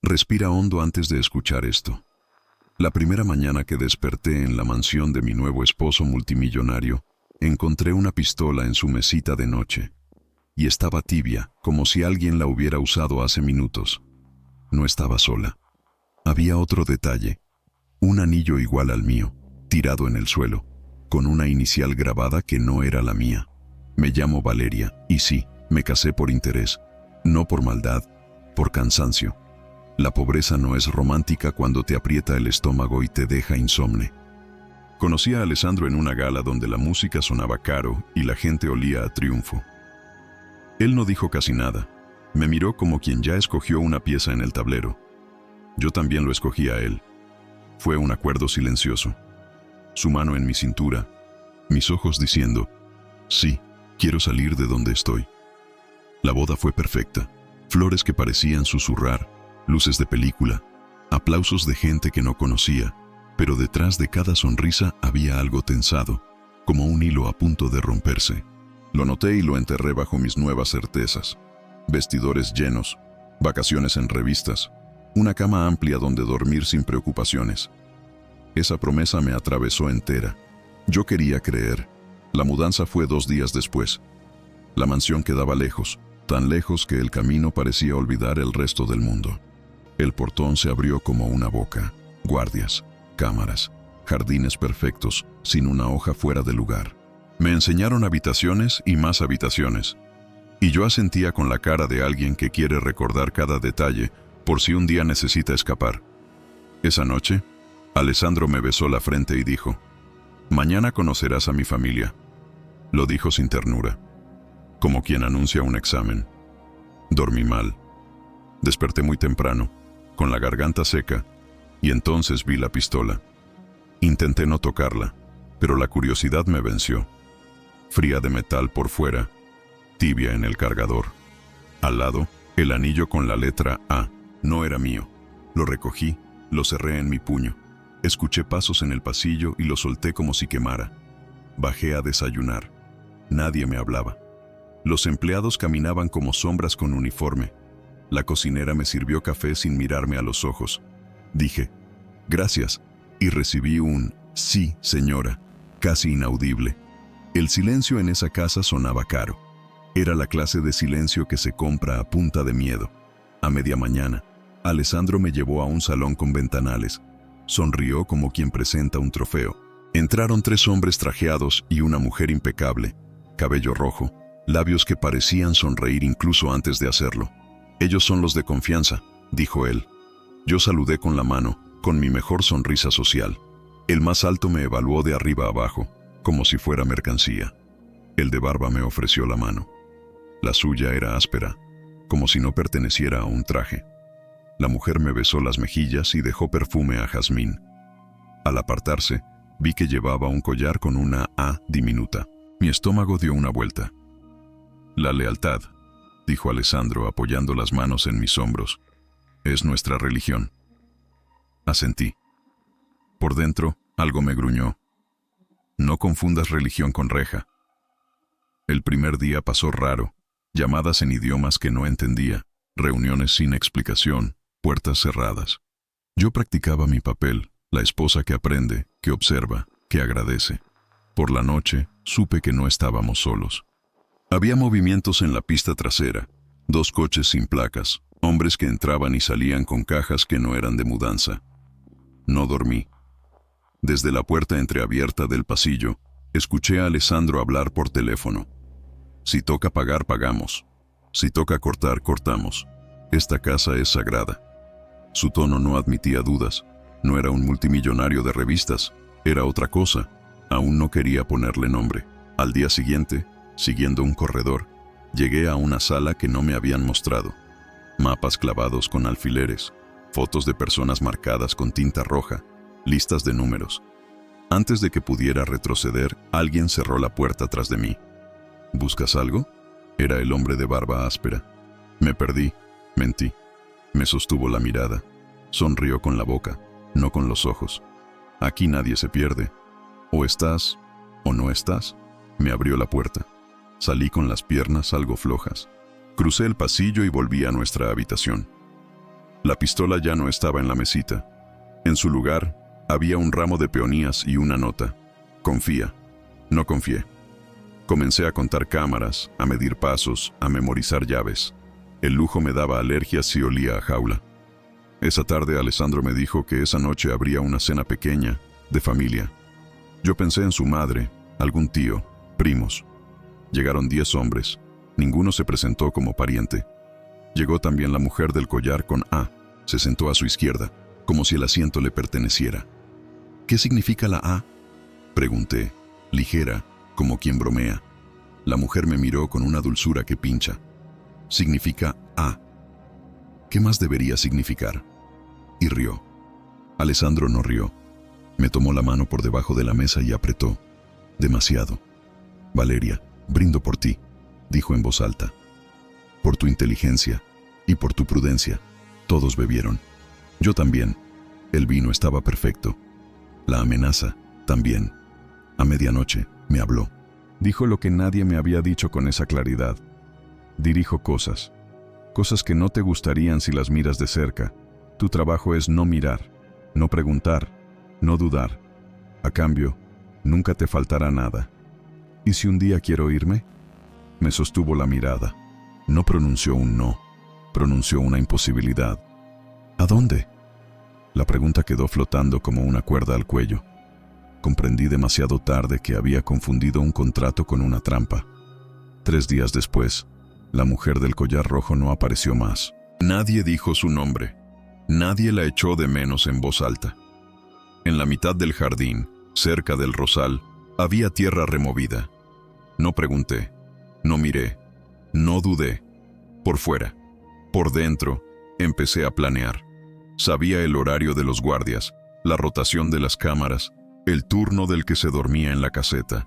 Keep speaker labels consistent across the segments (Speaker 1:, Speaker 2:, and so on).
Speaker 1: Respira hondo antes de escuchar esto. La primera mañana que desperté en la mansión de mi nuevo esposo multimillonario, encontré una pistola en su mesita de noche. Y estaba tibia, como si alguien la hubiera usado hace minutos. No estaba sola. Había otro detalle. Un anillo igual al mío, tirado en el suelo, con una inicial grabada que no era la mía. Me llamo Valeria, y sí, me casé por interés, no por maldad, por cansancio. La pobreza no es romántica cuando te aprieta el estómago y te deja insomne. Conocí a Alessandro en una gala donde la música sonaba caro y la gente olía a triunfo. Él no dijo casi nada. Me miró como quien ya escogió una pieza en el tablero. Yo también lo escogí a él. Fue un acuerdo silencioso. Su mano en mi cintura, mis ojos diciendo, sí, quiero salir de donde estoy. La boda fue perfecta. Flores que parecían susurrar, luces de película, aplausos de gente que no conocía, pero detrás de cada sonrisa había algo tensado, como un hilo a punto de romperse. Lo noté y lo enterré bajo mis nuevas certezas. Vestidores llenos, vacaciones en revistas, una cama amplia donde dormir sin preocupaciones. Esa promesa me atravesó entera. Yo quería creer. La mudanza fue 2 días después. La mansión quedaba lejos, tan lejos que el camino parecía olvidar el resto del mundo. El portón se abrió como una boca. Guardias, cámaras, jardines perfectos, sin una hoja fuera de lugar. Me enseñaron habitaciones y más habitaciones. Y yo asentía con la cara de alguien que quiere recordar cada detalle por si un día necesita escapar. Esa noche, Alessandro me besó la frente y dijo, «Mañana conocerás a mi familia». Lo dijo sin ternura, como quien anuncia un examen. Dormí mal. Desperté muy temprano, con la garganta seca, y entonces vi la pistola. Intenté no tocarla, pero la curiosidad me venció. Fría de metal por fuera, tibia en el cargador. Al lado, el anillo con la letra A. No era mío. Lo recogí, lo cerré en mi puño. Escuché pasos en el pasillo y lo solté como si quemara. Bajé a desayunar. Nadie me hablaba. Los empleados caminaban como sombras con uniforme. La cocinera me sirvió café sin mirarme a los ojos. Dije, «Gracias», y recibí un «Sí, señora», casi inaudible. El silencio en esa casa sonaba caro. Era la clase de silencio que se compra a punta de miedo. A media mañana, Alessandro me llevó a un salón con ventanales. Sonrió como quien presenta un trofeo. Entraron 3 hombres trajeados y una mujer impecable, cabello rojo, labios que parecían sonreír incluso antes de hacerlo. «Ellos son los de confianza», dijo él. Yo saludé con la mano, con mi mejor sonrisa social. El más alto me evaluó de arriba a abajo, como si fuera mercancía. El de barba me ofreció la mano. La suya era áspera, como si no perteneciera a un traje. La mujer me besó las mejillas y dejó perfume a jazmín. Al apartarse, vi que llevaba un collar con una A diminuta. Mi estómago dio una vuelta. «La lealtad», dijo Alessandro apoyando las manos en mis hombros, «es nuestra religión». Asentí. Por dentro, algo me gruñó. «No confundas religión con reja». El primer día pasó raro, llamadas en idiomas que no entendía, reuniones sin explicación, puertas cerradas. Yo practicaba mi papel, la esposa que aprende, que observa, que agradece. Por la noche, supe que no estábamos solos. Había movimientos en la pista trasera, 2 coches sin placas, hombres que entraban y salían con cajas que no eran de mudanza. No dormí. Desde la puerta entreabierta del pasillo, escuché a Alessandro hablar por teléfono. Si toca pagar, pagamos. Si toca cortar, cortamos. Esta casa es sagrada. Su tono no admitía dudas. No era un multimillonario de revistas, era otra cosa. Aún no quería ponerle nombre. Al día siguiente, siguiendo un corredor, llegué a una sala que no me habían mostrado. Mapas clavados con alfileres, fotos de personas marcadas con tinta roja, listas de números. Antes de que pudiera retroceder, alguien cerró la puerta tras de mí. ¿Buscas algo? Era el hombre de barba áspera. Me perdí, mentí. Me sostuvo la mirada. Sonrió con la boca, no con los ojos. Aquí nadie se pierde. O estás, o no estás. Me abrió la puerta. Salí con las piernas algo flojas. Crucé el pasillo y volví a nuestra habitación. La pistola ya no estaba en la mesita. En su lugar, había un ramo de peonías y una nota. Confía. No confié. Comencé a contar cámaras, a medir pasos, a memorizar llaves. El lujo me daba alergias y olía a jaula. Esa tarde Alessandro me dijo que esa noche habría una cena pequeña, de familia. Yo pensé en su madre, algún tío, primos. Llegaron 10 hombres. Ninguno se presentó como pariente. Llegó también la mujer del collar con A. Se sentó a su izquierda, como si el asiento le perteneciera. ¿Qué significa la A?, pregunté, ligera, como quien bromea. La mujer me miró con una dulzura que pincha. Significa A. ¿Qué más debería significar? Y rió. Alessandro no rió. Me tomó la mano por debajo de la mesa y apretó. Demasiado. Valeria, brindo por ti, dijo en voz alta. Por tu inteligencia y por tu prudencia. Todos bebieron. Yo también. El vino estaba perfecto. La amenaza, también. A medianoche, me habló. Dijo lo que nadie me había dicho con esa claridad. Dirijo cosas. Cosas que no te gustarían si las miras de cerca. Tu trabajo es no mirar, no preguntar, no dudar. A cambio, nunca te faltará nada. ¿Y si un día quiero irme? Me sostuvo la mirada. No pronunció un no, pronunció una imposibilidad. ¿A dónde? La pregunta quedó flotando como una cuerda al cuello. Comprendí demasiado tarde que había confundido un contrato con una trampa. 3 días después, la mujer del collar rojo no apareció más. Nadie dijo su nombre. Nadie la echó de menos en voz alta. En la mitad del jardín, cerca del rosal, había tierra removida. No pregunté, no miré, no dudé. Por fuera, por dentro, empecé a planear. Sabía el horario de los guardias, la rotación de las cámaras, el turno del que se dormía en la caseta.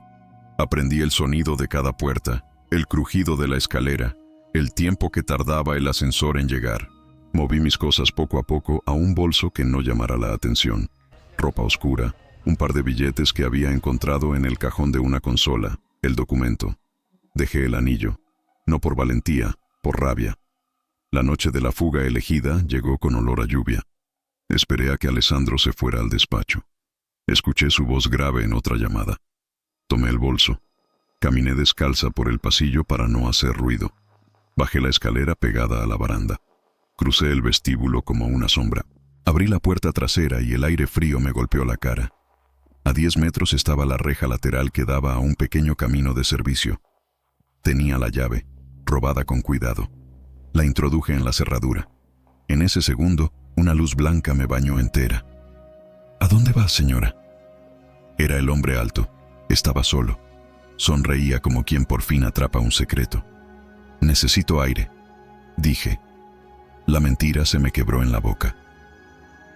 Speaker 1: Aprendí el sonido de cada puerta, el crujido de la escalera, el tiempo que tardaba el ascensor en llegar. Moví mis cosas poco a poco a un bolso que no llamara la atención. Ropa oscura, un par de billetes que había encontrado en el cajón de una consola, el documento. Dejé el anillo, no por valentía, por rabia. La noche de la fuga elegida llegó con olor a lluvia. Esperé a que Alessandro se fuera al despacho. Escuché su voz grave en otra llamada. Tomé el bolso. Caminé descalza por el pasillo para no hacer ruido. Bajé la escalera pegada a la baranda. Crucé el vestíbulo como una sombra. Abrí la puerta trasera y el aire frío me golpeó la cara. A 10 metros estaba la reja lateral que daba a un pequeño camino de servicio. Tenía la llave, robada con cuidado. La introduje en la cerradura. En ese segundo, una luz blanca me bañó entera. ¿A dónde vas, señora? Era el hombre alto. Estaba solo. Sonreía como quien por fin atrapa un secreto. Necesito aire, dije. La mentira se me quebró en la boca.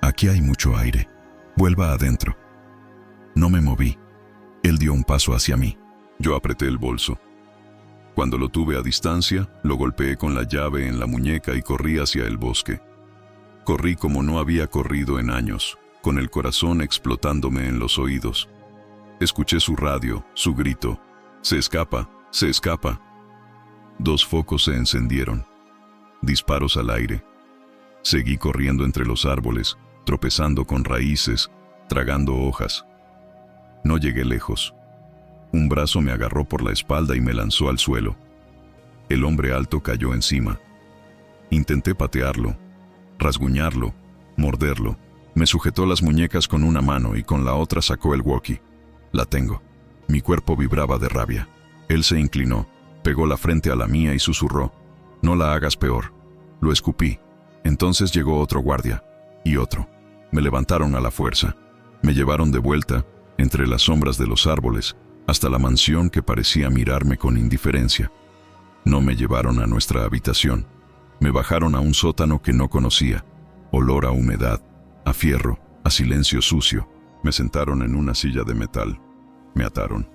Speaker 1: Aquí hay mucho aire. Vuelva adentro. No me moví. Él dio un paso hacia mí. Yo apreté el bolso. Cuando lo tuve a distancia, lo golpeé con la llave en la muñeca y corrí hacia el bosque. Corrí como no había corrido en años, con el corazón explotándome en los oídos. Escuché su radio, su grito. ¡Se escapa! ¡Se escapa! 2 focos se encendieron. Disparos al aire. Seguí corriendo entre los árboles, tropezando con raíces, tragando hojas. No llegué lejos. Un brazo me agarró por la espalda y me lanzó al suelo. El hombre alto cayó encima. Intenté patearlo, rasguñarlo, morderlo. Me sujetó las muñecas con una mano y con la otra sacó el walkie. La tengo. Mi cuerpo vibraba de rabia. Él se inclinó, pegó la frente a la mía y susurró: «No la hagas peor». Lo escupí. Entonces llegó otro guardia, y otro. Me levantaron a la fuerza. Me llevaron de vuelta, entre las sombras de los árboles, hasta la mansión que parecía mirarme con indiferencia. No me llevaron a nuestra habitación. Me bajaron a un sótano que no conocía. Olor a humedad, a fierro, a silencio sucio. Me sentaron en una silla de metal. Me ataron.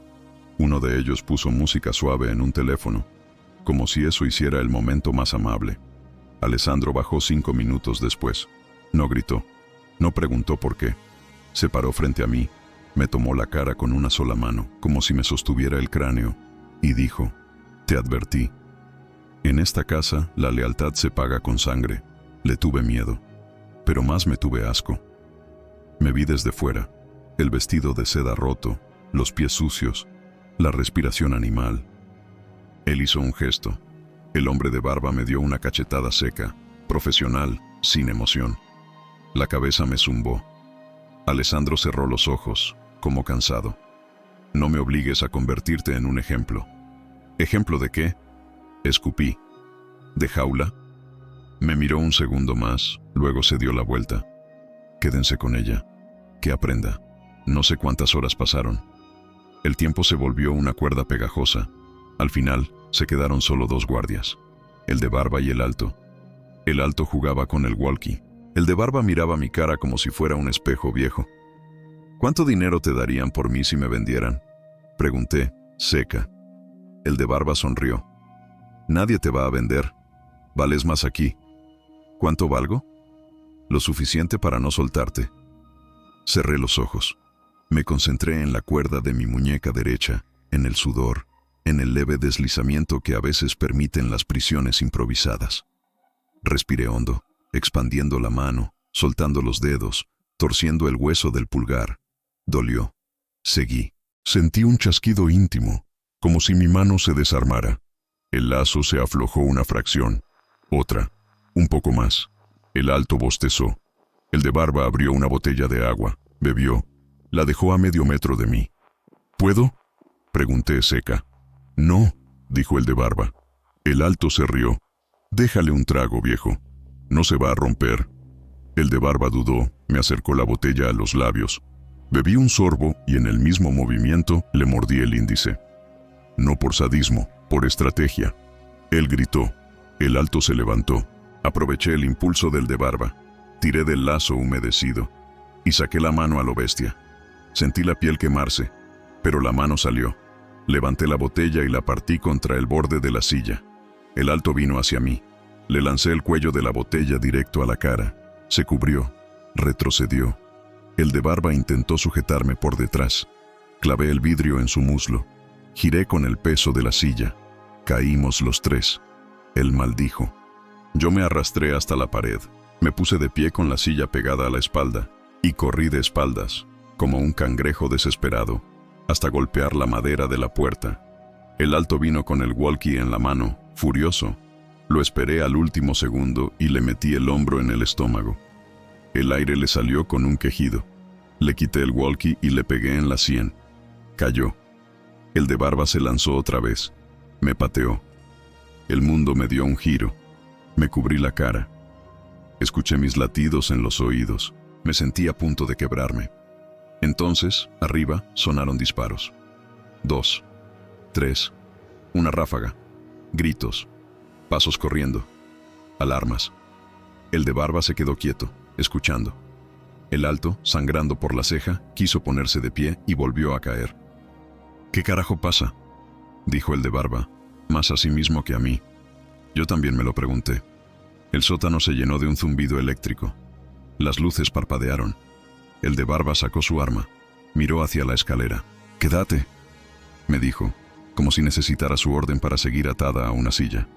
Speaker 1: Uno de ellos puso música suave en un teléfono, como si eso hiciera el momento más amable. Alessandro bajó 5 minutos después. No gritó. No preguntó por qué. Se paró frente a mí. Me tomó la cara con una sola mano, como si me sostuviera el cráneo, y dijo: «Te advertí. En esta casa, la lealtad se paga con sangre». Le tuve miedo. pero más me tuve asco. Me vi desde fuera, el vestido de seda roto, los pies sucios, la respiración animal. Él hizo un gesto. El hombre de barba me dio una cachetada seca, profesional, sin emoción. La cabeza me zumbó. Alessandro cerró los ojos, como cansado. No me obligues a convertirte en un ejemplo. ¿Ejemplo de qué? Escupí. ¿De jaula? Me miró un segundo más, luego se dio la vuelta. Quédense con ella. Que aprenda. No sé cuántas horas pasaron. El tiempo se volvió una cuerda pegajosa. Al final, se quedaron solo dos guardias. El de barba y el alto. El alto jugaba con el walkie. El de barba miraba mi cara como si fuera un espejo viejo. ¿Cuánto dinero te darían por mí si me vendieran? Pregunté, seca. El de barba sonrió. Nadie te va a vender. Vales más aquí. ¿Cuánto valgo? Lo suficiente para no soltarte. Cerré los ojos. Me concentré en la cuerda de mi muñeca derecha, en el sudor, en el leve deslizamiento que a veces permiten las prisiones improvisadas. Respiré hondo, expandiendo la mano, soltando los dedos, torciendo el hueso del pulgar. Dolió. Seguí. Sentí un chasquido íntimo, como si mi mano se desarmara. El lazo se aflojó una fracción. Otra. Un poco más. El alto bostezó. El de barba abrió una botella de agua, bebió, la dejó a medio metro de mí. ¿Puedo? Pregunté seca. No, dijo el de barba. El alto se rió. Déjale un trago, viejo. No se va a romper. El de barba dudó, me acercó la botella a los labios. Bebí un sorbo y en el mismo movimiento le mordí el índice. No por sadismo, por estrategia. Él gritó. El alto se levantó. Aproveché el impulso del de barba. Tiré del lazo humedecido y saqué la mano a lo bestia. Sentí la piel quemarse, pero la mano salió. Levanté la botella y la partí contra el borde de la silla. El alto vino hacia mí. Le lancé el cuello de la botella directo a la cara. Se cubrió. Retrocedió. El de barba intentó sujetarme por detrás. Clavé el vidrio en su muslo. Giré con el peso de la silla. Caímos los tres. Él maldijo. Yo me arrastré hasta la pared. Me puse de pie con la silla pegada a la espalda y corrí de espaldas, como un cangrejo desesperado, hasta golpear la madera de la puerta. El alto vino con el walkie en la mano, furioso. Lo esperé al último segundo y le metí el hombro en el estómago. El aire le salió con un quejido. Le quité el walkie y le pegué en la sien. Cayó. El de barba se lanzó otra vez. Me pateó. El mundo me dio un giro. Me cubrí la cara. Escuché mis latidos en los oídos. Me sentí a punto de quebrarme. Entonces, arriba, sonaron disparos. 2, 3, una ráfaga, gritos, pasos corriendo, alarmas. El de barba se quedó quieto, escuchando. El alto, sangrando por la ceja, quiso ponerse de pie y volvió a caer. ¿Qué carajo pasa?, dijo el de barba, más a sí mismo que a mí. Yo también me lo pregunté. El sótano se llenó de un zumbido eléctrico. Las luces parpadearon. El de barba sacó su arma. Miró hacia la escalera. «Quédate», me dijo, como si necesitara su orden para seguir atada a una silla.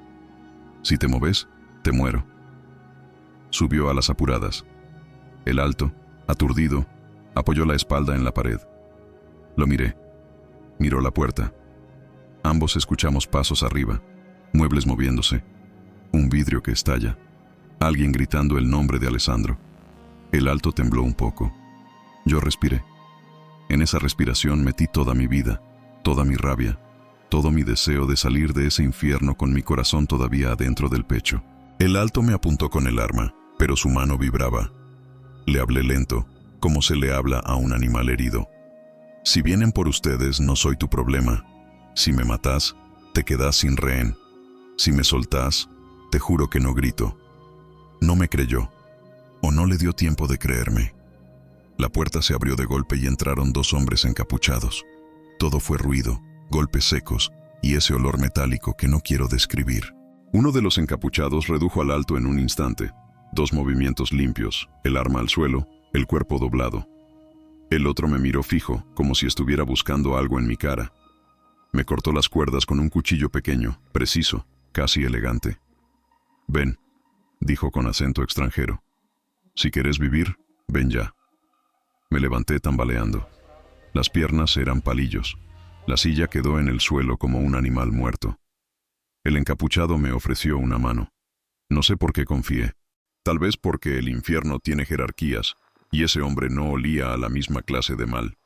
Speaker 1: «Si te moves, te muero». Subió a las apuradas. El alto, aturdido, apoyó la espalda en la pared. Lo miré. Miró la puerta. Ambos escuchamos pasos arriba, muebles moviéndose, un vidrio que estalla, alguien gritando el nombre de Alessandro. El alto tembló un poco. Yo respiré. En esa respiración metí toda mi vida, toda mi rabia, todo mi deseo de salir de ese infierno con mi corazón todavía adentro del pecho. El alto me apuntó con el arma, pero su mano vibraba. Le hablé lento, como se le habla a un animal herido. «Si vienen por ustedes, no soy tu problema. Si me matás, te quedás sin rehén. Si me soltás, te juro que no grito». No me creyó, o no le dio tiempo de creerme. La puerta se abrió de golpe y entraron dos hombres encapuchados. Todo fue ruido, golpes secos y ese olor metálico que no quiero describir. Uno de los encapuchados redujo al alto en un instante. 2 movimientos limpios, el arma al suelo, el cuerpo doblado. El otro me miró fijo, como si estuviera buscando algo en mi cara. Me cortó las cuerdas con un cuchillo pequeño, preciso, casi elegante. «Ven», dijo con acento extranjero. Si querés vivir, ven ya. Me levanté tambaleando. Las piernas eran palillos. La silla quedó en el suelo como un animal muerto. El encapuchado me ofreció una mano. No sé por qué confié. Tal vez porque el infierno tiene jerarquías, y ese hombre no olía a la misma clase de mal.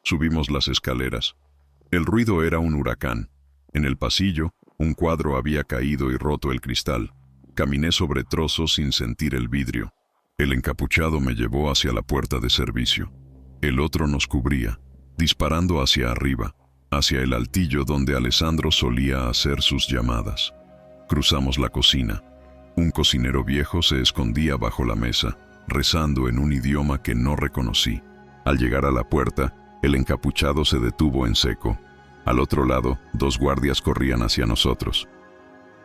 Speaker 1: Subimos las escaleras. El ruido era un huracán. En el pasillo, un cuadro había caído y roto el cristal. Caminé sobre trozos sin sentir el vidrio. El encapuchado me llevó hacia la puerta de servicio. El otro nos cubría, disparando hacia arriba, hacia el altillo donde Alessandro solía hacer sus llamadas. Cruzamos la cocina. Un cocinero viejo se escondía bajo la mesa, rezando en un idioma que no reconocí. Al llegar a la puerta, el encapuchado se detuvo en seco. Al otro lado, 2 guardias corrían hacia nosotros.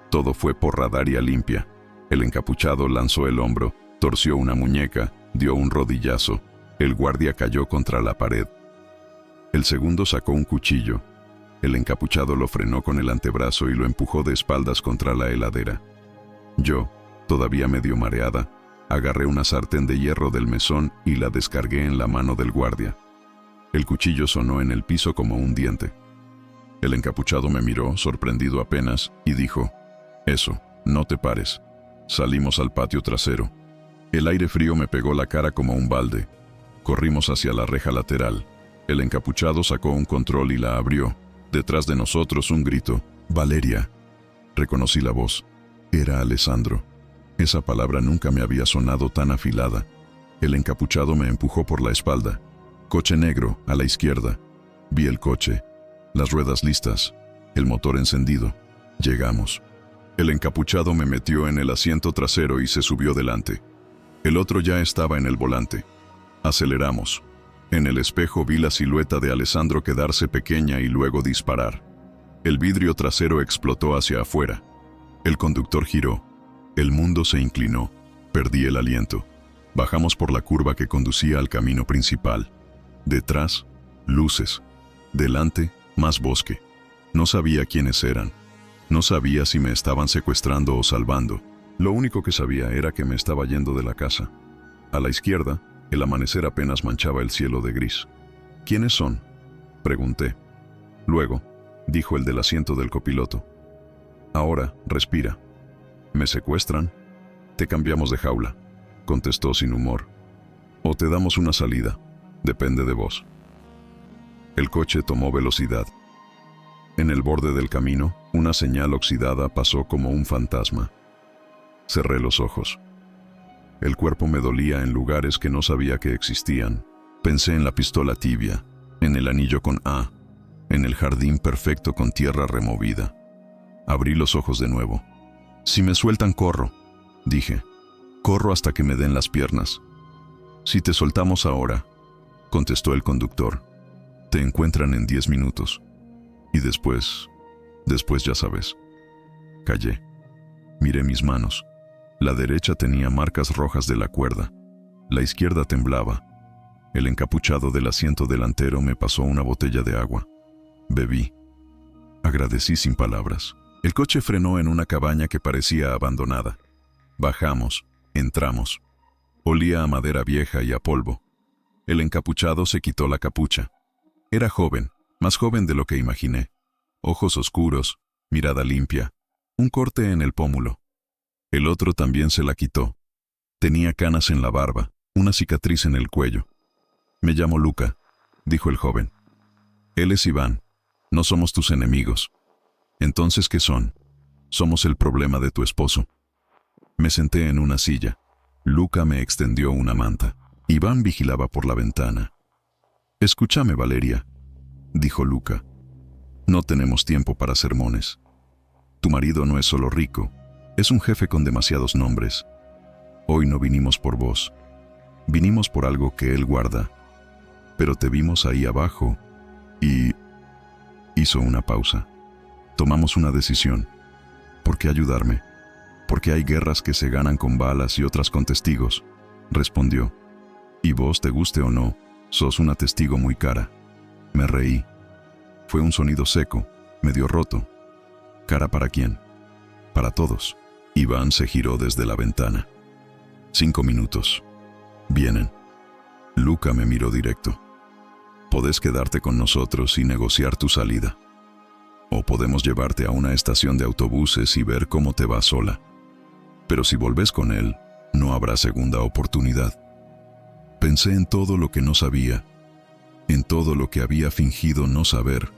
Speaker 1: Todo fue porradaria limpia. El encapuchado lanzó el hombro, torció una muñeca, dio un rodillazo. El guardia cayó contra la pared. El segundo sacó un cuchillo. El encapuchado lo frenó con el antebrazo y lo empujó de espaldas contra la heladera. Yo, todavía medio mareada, agarré una sartén de hierro del mesón y la descargué en la mano del guardia. El cuchillo sonó en el piso como un diente. El encapuchado me miró, sorprendido apenas, y dijo: «Eso, no te pares». Salimos al patio trasero. El aire frío me pegó la cara como un balde. Corrimos hacia la reja lateral. El encapuchado sacó un control y la abrió. Detrás de nosotros un grito: «¡Valeria!». Reconocí la voz. Era Alessandro. Esa palabra nunca me había sonado tan afilada. El encapuchado me empujó por la espalda. Coche negro, a la izquierda. Vi el coche. Las ruedas listas. El motor encendido. Llegamos. El encapuchado me metió en el asiento trasero y se subió delante. El otro ya estaba en el volante. Aceleramos. En el espejo vi la silueta de Alessandro quedarse pequeña y luego disparar. El vidrio trasero explotó hacia afuera. El conductor giró. El mundo se inclinó. Perdí el aliento. Bajamos por la curva que conducía al camino principal. Detrás, luces. Delante, más bosque. No sabía quiénes eran. No sabía si me estaban secuestrando o salvando. Lo único que sabía era que me estaba yendo de la casa. A la izquierda, el amanecer apenas manchaba el cielo de gris. ¿Quiénes son?, pregunté. Luego, dijo el del asiento del copiloto. Ahora, respira. ¿Me secuestran? Te cambiamos de jaula, contestó sin humor. O te damos una salida. Depende de vos. El coche tomó velocidad. En el borde del camino, una señal oxidada pasó como un fantasma. Cerré los ojos. El cuerpo me dolía en lugares que no sabía que existían. Pensé en la pistola tibia, en el anillo con A, en el jardín perfecto con tierra removida. Abrí los ojos de nuevo. Si me sueltan, corro, dije. Corro hasta que me den las piernas. Si te soltamos ahora, contestó el conductor, te encuentran en 10 minutos. Y después ya sabes. Callé. Miré mis manos. La derecha tenía marcas rojas de la cuerda. La izquierda temblaba. El encapuchado del asiento delantero me pasó una botella de agua. Bebí. Agradecí sin palabras. El coche frenó en una cabaña que parecía abandonada. Bajamos, entramos. Olía a madera vieja y a polvo. El encapuchado se quitó la capucha. Era joven, más joven de lo que imaginé. Ojos oscuros, mirada limpia, un corte en el pómulo. El otro también se la quitó. Tenía canas en la barba, una cicatriz en el cuello. Me llamo Luca, dijo el joven. Él es Iván. No somos tus enemigos. Entonces, ¿qué son? Somos el problema de tu esposo. Me senté en una silla. Luca me extendió una manta. Iván vigilaba por la ventana. Escúchame, Valeria, dijo Luca. No tenemos tiempo para sermones. Tu marido no es solo rico, es un jefe con demasiados nombres. Hoy no vinimos por vos. Vinimos por algo que él guarda. Pero te vimos ahí abajo y... Hizo una pausa. Tomamos una decisión. ¿Por qué ayudarme? Porque hay guerras que se ganan con balas y otras con testigos, respondió. Y vos, te guste o no, sos una testigo muy cara. Me reí. Fue un sonido seco, medio roto. ¿Cara para quién? Para todos. Iván se giró desde la ventana. 5 minutos. Vienen. Luca me miró directo. Podés quedarte con nosotros y negociar tu salida. O podemos llevarte a una estación de autobuses y ver cómo te va sola. Pero si volvés con él, no habrá segunda oportunidad. Pensé en todo lo que no sabía, en todo lo que había fingido no saber.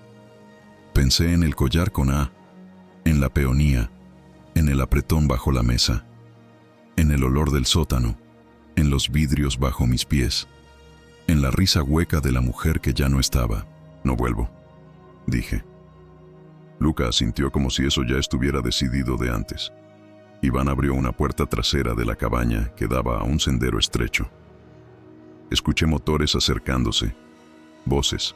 Speaker 1: Pensé en el collar con A, en la peonía, en el apretón bajo la mesa, en el olor del sótano, en los vidrios bajo mis pies, en la risa hueca de la mujer que ya no estaba. No vuelvo, dije. Luca asintió como si eso ya estuviera decidido de antes. Iván abrió una puerta trasera de la cabaña que daba a un sendero estrecho. Escuché motores acercándose, voces,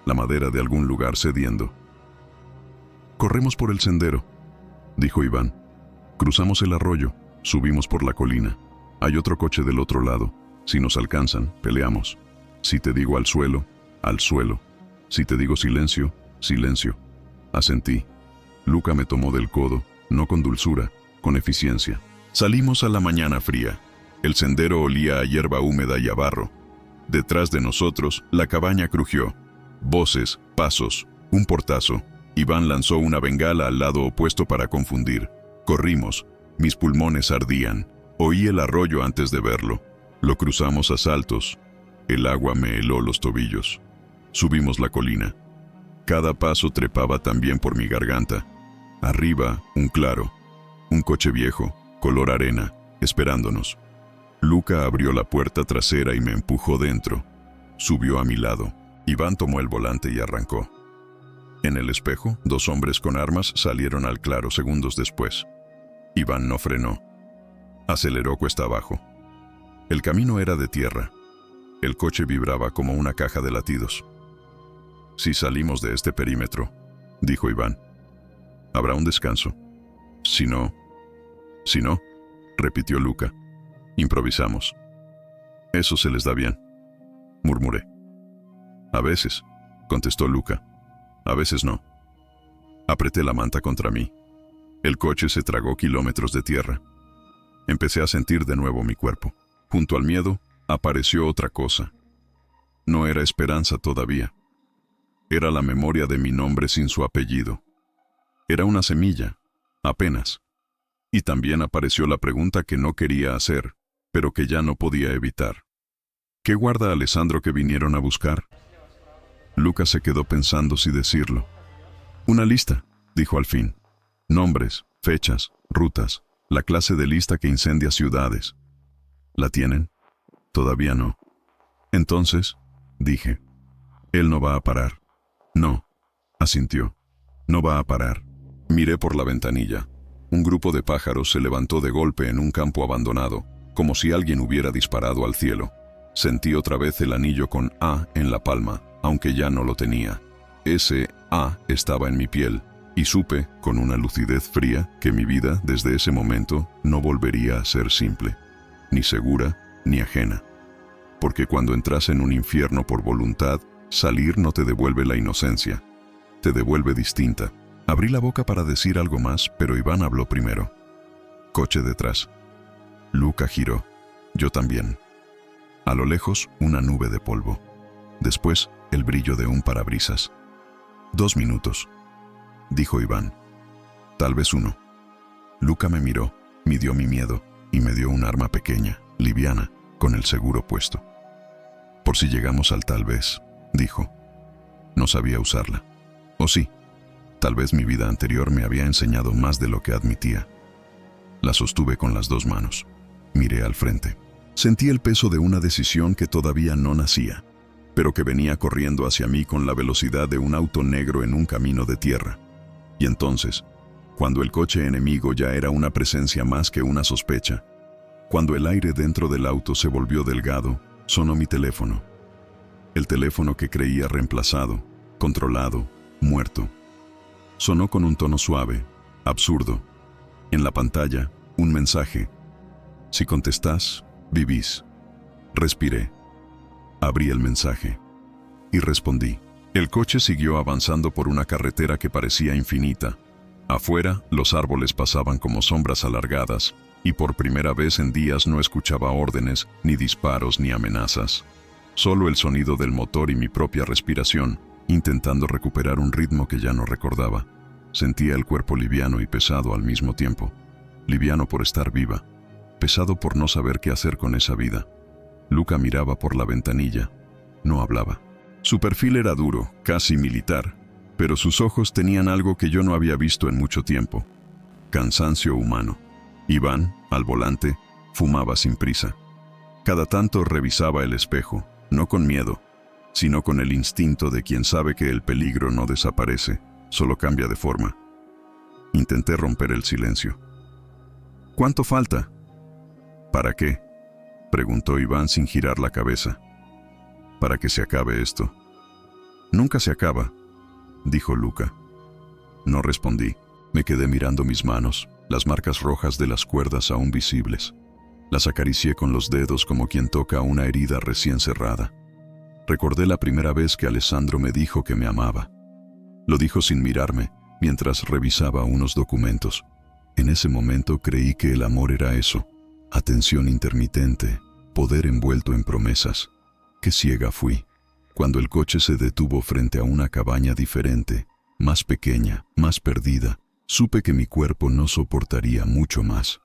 Speaker 1: la madera de algún lugar cediendo. «Corremos por el sendero», dijo Iván. «Cruzamos el arroyo, subimos por la colina. Hay otro coche del otro lado. Si nos alcanzan, peleamos. Si te digo al suelo, al suelo. Si te digo silencio, silencio». Asentí. Luca me tomó del codo, no con dulzura, con eficiencia. Salimos a la mañana fría. El sendero olía a hierba húmeda y a barro. Detrás de nosotros, la cabaña crujió. Voces, pasos, un portazo. Iván lanzó una bengala al lado opuesto para confundir. Corrimos. Mis pulmones ardían. Oí el arroyo antes de verlo. Lo cruzamos a saltos. El agua me heló los tobillos. Subimos la colina. Cada paso trepaba también por mi garganta. Arriba, un claro. Un coche viejo, color arena, esperándonos. Luca abrió la puerta trasera y me empujó dentro. Subió a mi lado. Iván tomó el volante y arrancó. En el espejo, 2 hombres con armas salieron al claro segundos después. Iván no frenó. Aceleró cuesta abajo. El camino era de tierra. El coche vibraba como una caja de latidos. «Si salimos de este perímetro», dijo Iván, «habrá un descanso. Si no», repitió Luca. «Improvisamos». «Eso se les da bien», murmuré. «A veces», contestó Luca. «A veces no». Apreté la manta contra mí. El coche se tragó kilómetros de tierra. Empecé a sentir de nuevo mi cuerpo. Junto al miedo, apareció otra cosa. No era esperanza todavía. Era la memoria de mi nombre sin su apellido. Era una semilla, apenas. Y también apareció la pregunta que no quería hacer, pero que ya no podía evitar. ¿Qué guarda Alessandro que vinieron a buscar? Lucas se quedó pensando si decirlo. «Una lista», dijo al fin. «Nombres, fechas, rutas, la clase de lista que incendia ciudades». «¿La tienen?» «Todavía no». «Entonces», dije, «él no va a parar». «No», asintió, «no va a parar». Miré por la ventanilla. Un grupo de pájaros se levantó de golpe en un campo abandonado, como si alguien hubiera disparado al cielo. Sentí otra vez el anillo con A en la palma, aunque ya no lo tenía. Ese A estaba en mi piel, y supe, con una lucidez fría, que mi vida, desde ese momento, no volvería a ser simple, ni segura, ni ajena. Porque cuando entras en un infierno por voluntad, salir no te devuelve la inocencia, te devuelve distinta. Abrí la boca para decir algo más, pero Iván habló primero. Coche detrás. Luca giró. Yo también. A lo lejos, una nube de polvo. Después, el brillo de un parabrisas. 2 minutos, dijo Iván. Tal vez 1. Luca me miró, midió mi miedo y me dio un arma pequeña, liviana, con el seguro puesto. Por si llegamos al tal vez, dijo. No sabía usarla. O sí, tal vez mi vida anterior me había enseñado más de lo que admitía. La sostuve con las 2 manos. Miré al frente. Sentí el peso de una decisión que todavía no nacía, pero que venía corriendo hacia mí con la velocidad de un auto negro en un camino de tierra. Y entonces, cuando el coche enemigo ya era una presencia más que una sospecha, cuando el aire dentro del auto se volvió delgado, sonó mi teléfono. El teléfono que creía reemplazado, controlado, muerto. Sonó con un tono suave, absurdo. En la pantalla, un mensaje. Si contestás, vivís. Respiré. Abrí el mensaje. Y respondí. El coche siguió avanzando por una carretera que parecía infinita. Afuera, los árboles pasaban como sombras alargadas, y por primera vez en días no escuchaba órdenes, ni disparos, ni amenazas. Solo el sonido del motor y mi propia respiración, intentando recuperar un ritmo que ya no recordaba. Sentía el cuerpo liviano y pesado al mismo tiempo. Liviano por estar viva, pesado por no saber qué hacer con esa vida. Luca miraba por la ventanilla. No hablaba. Su perfil era duro, casi militar, pero sus ojos tenían algo que yo no había visto en mucho tiempo. Cansancio humano. Iván, al volante, fumaba sin prisa. Cada tanto revisaba el espejo, no con miedo, sino con el instinto de quien sabe que el peligro no desaparece, solo cambia de forma. Intenté romper el silencio. ¿Cuánto falta? ¿Para qué?, preguntó Iván sin girar la cabeza. Para que se acabe esto. Nunca se acaba, dijo Luca. No respondí. Me quedé mirando mis manos, las marcas rojas de las cuerdas aún visibles. Las acaricié con los dedos como quien toca una herida recién cerrada. Recordé la primera vez que Alessandro me dijo que me amaba. Lo dijo sin mirarme, mientras revisaba unos documentos. En ese momento creí que el amor era eso: atención intermitente, poder envuelto en promesas. Qué ciega fui. Cuando el coche se detuvo frente a una cabaña diferente, más pequeña, más perdida, supe que mi cuerpo no soportaría mucho más.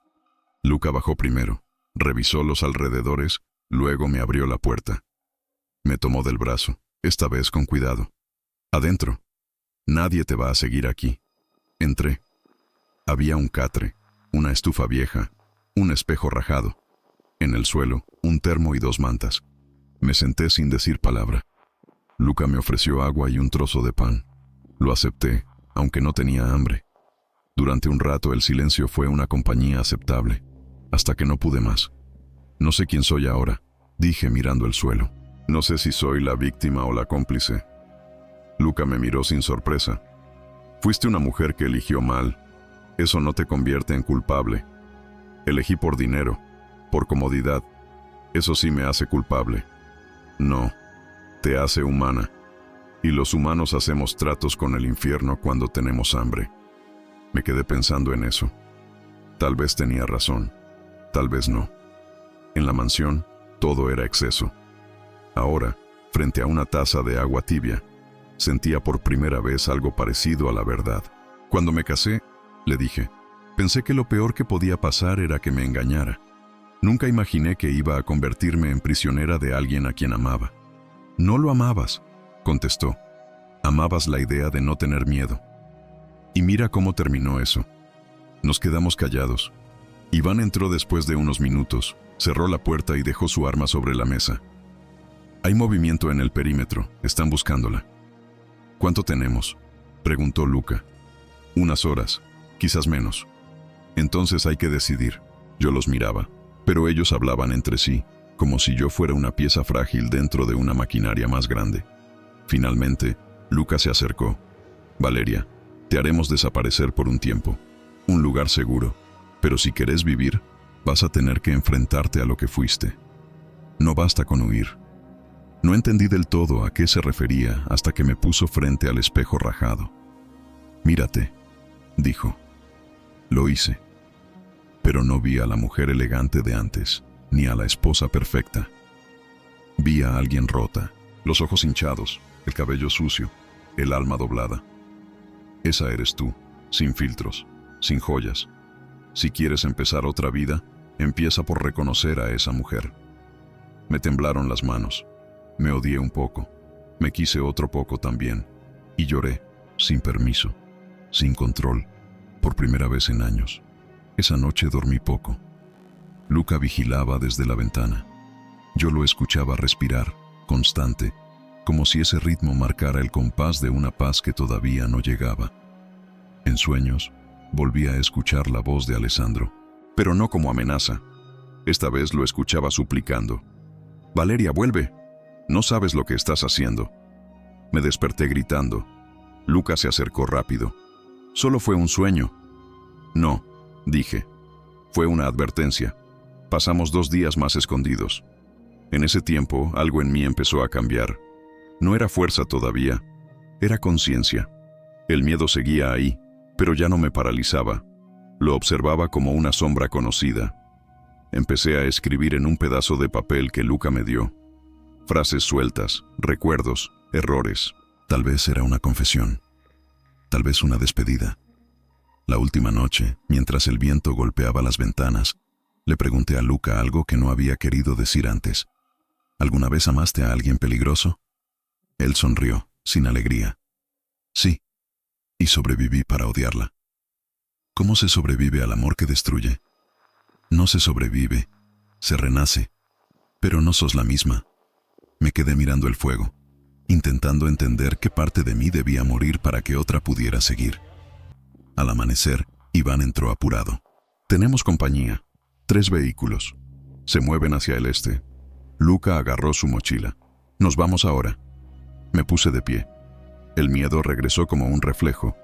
Speaker 1: Luca bajó primero, revisó los alrededores, luego me abrió la puerta. Me tomó del brazo, esta vez con cuidado. Adentro. Nadie te va a seguir aquí. Entré. Había un catre, una estufa vieja, un espejo rajado. En el suelo, un termo y 2 mantas. Me senté sin decir palabra. Luca me ofreció agua y un trozo de pan. Lo acepté, aunque no tenía hambre. Durante un rato el silencio fue una compañía aceptable, hasta que no pude más. No sé quién soy ahora, dije mirando el suelo. No sé si soy la víctima o la cómplice. Luca me miró sin sorpresa. Fuiste una mujer que eligió mal. Eso no te convierte en culpable. Elegí por dinero, por comodidad. Eso sí me hace culpable. No, te hace humana. Y los humanos hacemos tratos con el infierno cuando tenemos hambre. Me quedé pensando en eso. Tal vez tenía razón, tal vez no. En la mansión, todo era exceso. Ahora, frente a una taza de agua tibia, sentía por primera vez algo parecido a la verdad. Cuando me casé, le dije, pensé que lo peor que podía pasar era que me engañara. Nunca imaginé que iba a convertirme en prisionera de alguien a quien amaba. No lo amabas, contestó. Amabas la idea de no tener miedo. Y mira cómo terminó eso. Nos quedamos callados. Iván entró después de unos minutos, cerró la puerta y dejó su arma sobre la mesa. Hay movimiento en el perímetro, están buscándola. ¿Cuánto tenemos?, preguntó Luca. Unas horas, quizás menos. Entonces hay que decidir. Yo los miraba, pero ellos hablaban entre sí, como si yo fuera una pieza frágil dentro de una maquinaria más grande. Finalmente, Luca se acercó. Valeria, te haremos desaparecer por un tiempo. Un lugar seguro. Pero si querés vivir, vas a tener que enfrentarte a lo que fuiste. No basta con huir. No entendí del todo a qué se refería hasta que me puso frente al espejo rajado. Mírate, dijo. Lo hice. Pero no vi a la mujer elegante de antes, ni a la esposa perfecta. Vi a alguien rota, los ojos hinchados, el cabello sucio, el alma doblada. Esa eres tú, sin filtros, sin joyas. Si quieres empezar otra vida, empieza por reconocer a esa mujer. Me temblaron las manos. Me odié un poco. Me quise otro poco también. Y lloré, sin permiso, sin control, por primera vez en años. Esa noche dormí poco. Luca vigilaba desde la ventana. Yo lo escuchaba respirar, constante, como si ese ritmo marcara el compás de una paz que todavía no llegaba. En sueños, volví a escuchar la voz de Alessandro, pero no como amenaza. Esta vez lo escuchaba suplicando. «Valeria, vuelve. No sabes lo que estás haciendo». Me desperté gritando. Luca se acercó rápido. «Solo fue un sueño». «No», dije. «Fue una advertencia. Pasamos 2 días más escondidos. En ese tiempo, algo en mí empezó a cambiar. No era fuerza todavía, era conciencia. El miedo seguía ahí, pero ya no me paralizaba. Lo observaba como una sombra conocida. Empecé a escribir en un pedazo de papel que Luca me dio. Frases sueltas, recuerdos, errores. Tal vez era una confesión. Tal vez una despedida. La última noche, mientras el viento golpeaba las ventanas, le pregunté a Luca algo que no había querido decir antes. ¿Alguna vez amaste a alguien peligroso? Él sonrió, sin alegría. Sí, y sobreviví para odiarla. ¿Cómo se sobrevive al amor que destruye? No se sobrevive, se renace. Pero no sos la misma. Me quedé mirando el fuego, intentando entender qué parte de mí debía morir para que otra pudiera seguir. Al amanecer, Iván entró apurado. Tenemos compañía. 3 vehículos. Se mueven hacia el este. Luca agarró su mochila. Nos vamos ahora. Me puse de pie. El miedo regresó como un reflejo,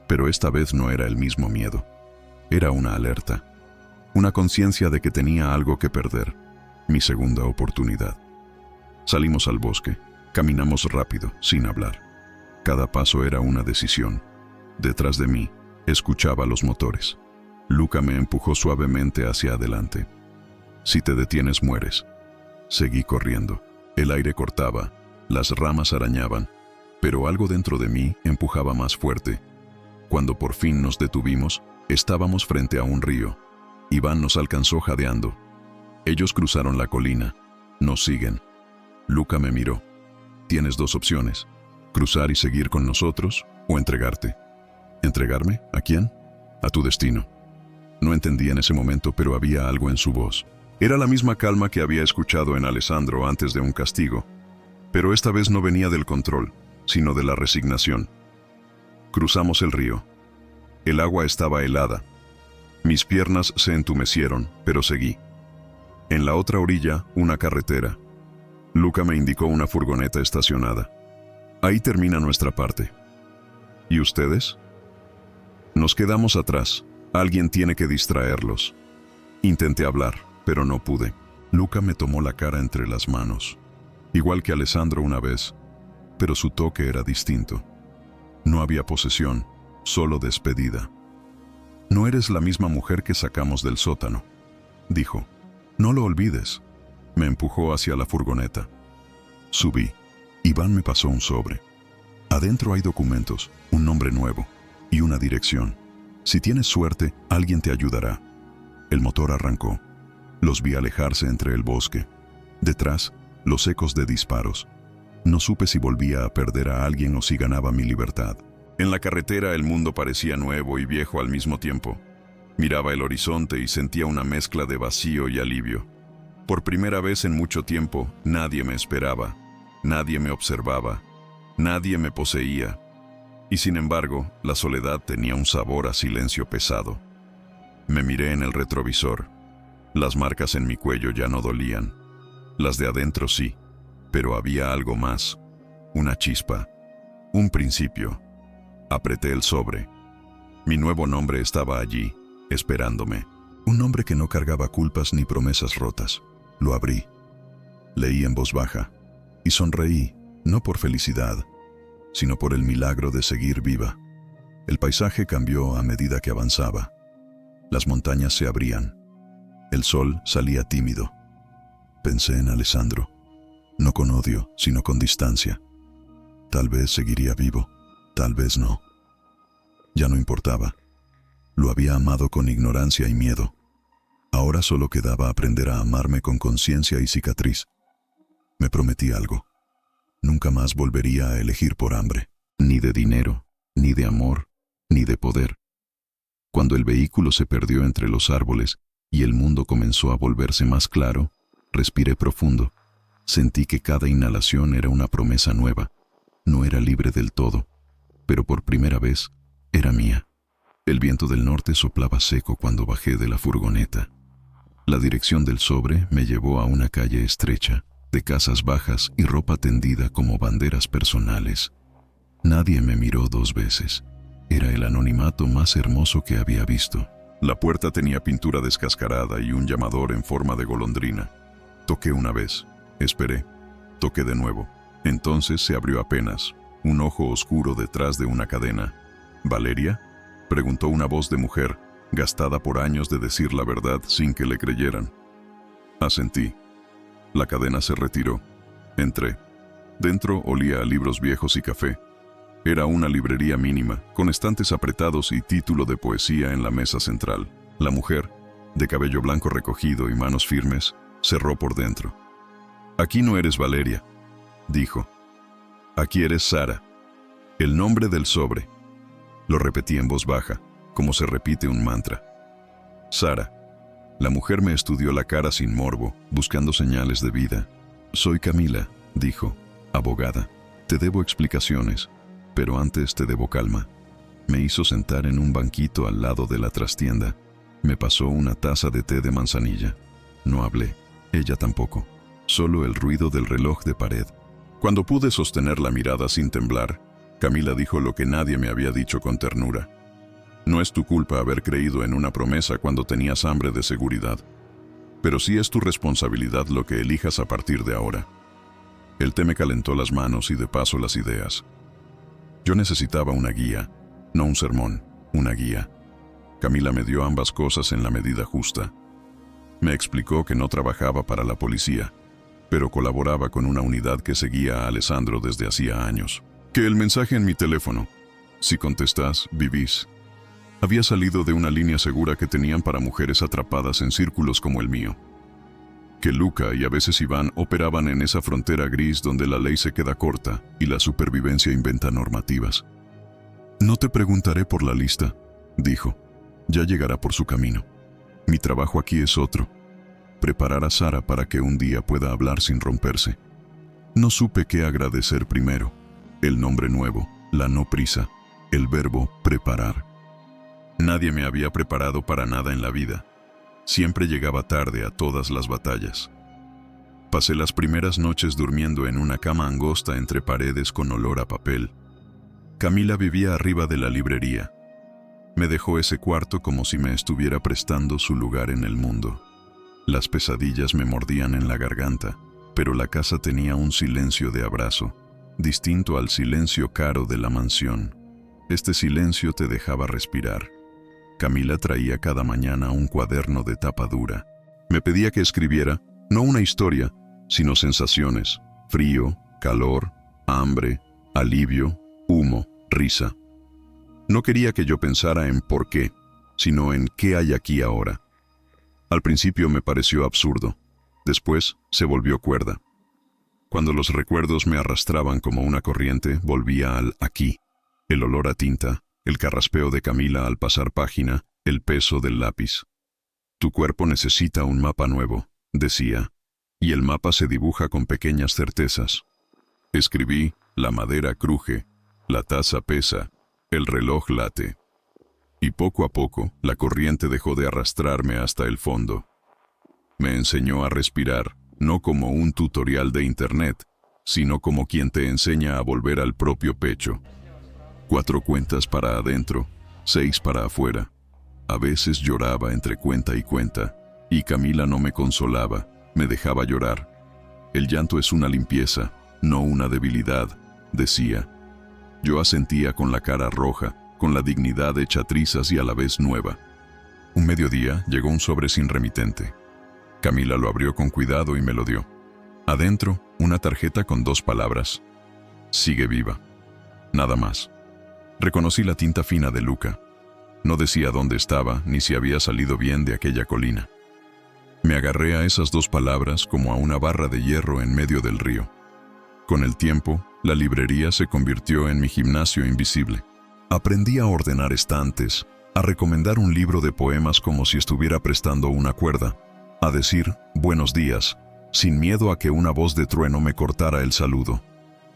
Speaker 1: pero esta vez no era el mismo miedo. Era una alerta. Una conciencia de que tenía algo que perder. Mi segunda oportunidad. Salimos al bosque. Caminamos rápido, sin hablar. Cada paso era una decisión. Detrás de mí, escuchaba los motores. Luca me empujó suavemente hacia adelante. Si te detienes, mueres. Seguí corriendo. El aire cortaba, las ramas arañaban, pero algo dentro de mí empujaba más fuerte. Cuando por fin nos detuvimos, estábamos frente a un río. Iván nos alcanzó jadeando. Ellos cruzaron la colina. Nos siguen. Luca me miró. Tienes 2 opciones: cruzar y seguir con nosotros, o entregarte. ¿Entregarme? ¿A quién? A tu destino. No entendí en ese momento, pero había algo en su voz. Era la misma calma que había escuchado en Alessandro antes de un castigo, pero esta vez no venía del control, sino de la resignación. Cruzamos el río. El agua estaba helada. Mis piernas se entumecieron, pero seguí. En la otra orilla, una carretera. Luca me indicó una furgoneta estacionada. Ahí termina nuestra parte. ¿Y ustedes? Nos quedamos atrás. Alguien tiene que distraerlos. Intenté hablar, pero no pude. Luca me tomó la cara entre las manos. Igual que Alessandro una vez, pero su toque era distinto. No había posesión, solo despedida. No eres la misma mujer que sacamos del sótano, dijo. No lo olvides. Me empujó hacia la furgoneta. Subí. Iván me pasó un sobre. Adentro hay documentos, un nombre nuevo y una dirección. Si tienes suerte, alguien te ayudará. El motor arrancó. Los vi alejarse entre el bosque. Detrás, los ecos de disparos. No supe si volvía a perder a alguien o si ganaba mi libertad. En la carretera el mundo parecía nuevo y viejo al mismo tiempo. Miraba el horizonte y sentía una mezcla de vacío y alivio. Por primera vez en mucho tiempo, nadie me esperaba, nadie me observaba, nadie me poseía. Y sin embargo, la soledad tenía un sabor a silencio pesado. Me miré en el retrovisor. Las marcas en mi cuello ya no dolían. Las de adentro sí, pero había algo más. Una chispa. Un principio. Apreté el sobre. Mi nuevo nombre estaba allí, esperándome. Un nombre que no cargaba culpas ni promesas rotas. Lo abrí. Leí en voz baja. Y sonreí, no por felicidad, sino por el milagro de seguir viva. El paisaje cambió a medida que avanzaba. Las montañas se abrían. El sol salía tímido. Pensé en Alessandro, no con odio, sino con distancia. Tal vez seguiría vivo, tal vez no. Ya no importaba. Lo había amado con ignorancia y miedo. Ahora solo quedaba aprender a amarme con conciencia y cicatriz. Me prometí algo. Nunca más volvería a elegir por hambre, ni de dinero, ni de amor, ni de poder. Cuando el vehículo se perdió entre los árboles y el mundo comenzó a volverse más claro, respiré profundo. Sentí que cada inhalación era una promesa nueva. No era libre del todo, pero por primera vez era mía. El viento del norte soplaba seco cuando bajé de la furgoneta. La dirección del sobre me llevó a una calle estrecha, de casas bajas y ropa tendida como banderas personales. Nadie me miró 2 veces. Era el anonimato más hermoso que había visto. La puerta tenía pintura descascarada y un llamador en forma de golondrina. Toqué una vez. Esperé. Toqué de nuevo. Entonces se abrió apenas, un ojo oscuro detrás de una cadena. ¿Valeria?, preguntó una voz de mujer, gastada por años de decir la verdad sin que le creyeran. Asentí. La cadena se retiró. Entré. Dentro olía a libros viejos y café. Era una librería mínima, con estantes apretados y título de poesía en la mesa central. La mujer, de cabello blanco recogido y manos firmes, cerró por dentro. «Aquí no eres Valeria», dijo. «Aquí eres Sara. El nombre del sobre». Lo repetí en voz baja, como se repite un mantra. «Sara». La mujer me estudió la cara sin morbo, buscando señales de vida. «Soy Camila», dijo, «abogada. Te debo explicaciones, pero antes te debo calma». Me hizo sentar en un banquito al lado de la trastienda. Me pasó una taza de té de manzanilla. No hablé, ella tampoco. Solo el ruido del reloj de pared. Cuando pude sostener la mirada sin temblar, Camila dijo lo que nadie me había dicho con ternura. «No es tu culpa haber creído en una promesa cuando tenías hambre de seguridad. Pero sí es tu responsabilidad lo que elijas a partir de ahora». El té me calentó las manos y de paso las ideas. Yo necesitaba una guía, no un sermón, una guía. Camila me dio ambas cosas en la medida justa. Me explicó que no trabajaba para la policía, pero colaboraba con una unidad que seguía a Alessandro desde hacía años. Que el mensaje en mi teléfono, si contestás, vivís, había salido de una línea segura que tenían para mujeres atrapadas en círculos como el mío. Que Luca y a veces Iván operaban en esa frontera gris donde la ley se queda corta y la supervivencia inventa normativas. «No te preguntaré por la lista», dijo. «Ya llegará por su camino. Mi trabajo aquí es otro. Preparar a Sara para que un día pueda hablar sin romperse». No supe qué agradecer primero. El nombre nuevo, la no prisa, el verbo preparar. Nadie me había preparado para nada en la vida. Siempre llegaba tarde a todas las batallas. Pasé las primeras noches durmiendo en una cama angosta entre paredes con olor a papel. Camila vivía arriba de la librería. Me dejó ese cuarto como si me estuviera prestando su lugar en el mundo. Las pesadillas me mordían en la garganta, pero la casa tenía un silencio de abrazo, distinto al silencio caro de la mansión. Este silencio te dejaba respirar. Camila traía cada mañana un cuaderno de tapa dura. Me pedía que escribiera, no una historia, sino sensaciones, frío, calor, hambre, alivio, humo, risa. No quería que yo pensara en por qué, sino en qué hay aquí ahora. Al principio me pareció absurdo, después se volvió cuerda. Cuando los recuerdos me arrastraban como una corriente, volvía al aquí. El olor a tinta, el carraspeo de Camila al pasar página, el peso del lápiz. Tu cuerpo necesita un mapa nuevo, decía, y el mapa se dibuja con pequeñas certezas. Escribí, la madera cruje, la taza pesa, el reloj late. Y poco a poco, la corriente dejó de arrastrarme hasta el fondo. Me enseñó a respirar, no como un tutorial de internet, sino como quien te enseña a volver al propio pecho. 4 cuentas para adentro, 6 para afuera. A veces lloraba entre cuenta y cuenta, y Camila no me consolaba, me dejaba llorar. El llanto es una limpieza, no una debilidad, decía. Yo asentía con la cara roja, con la dignidad hecha trizas y a la vez nueva. Un mediodía llegó un sobre sin remitente. Camila lo abrió con cuidado y me lo dio. Adentro, una tarjeta con 2 palabras. Sigue viva. Nada más. Reconocí la tinta fina de Luca. No decía dónde estaba ni si había salido bien de aquella colina. Me agarré a esas 2 palabras como a una barra de hierro en medio del río. Con el tiempo, la librería se convirtió en mi gimnasio invisible. Aprendí a ordenar estantes, a recomendar un libro de poemas como si estuviera prestando una cuerda, a decir buenos días, sin miedo a que una voz de trueno me cortara el saludo.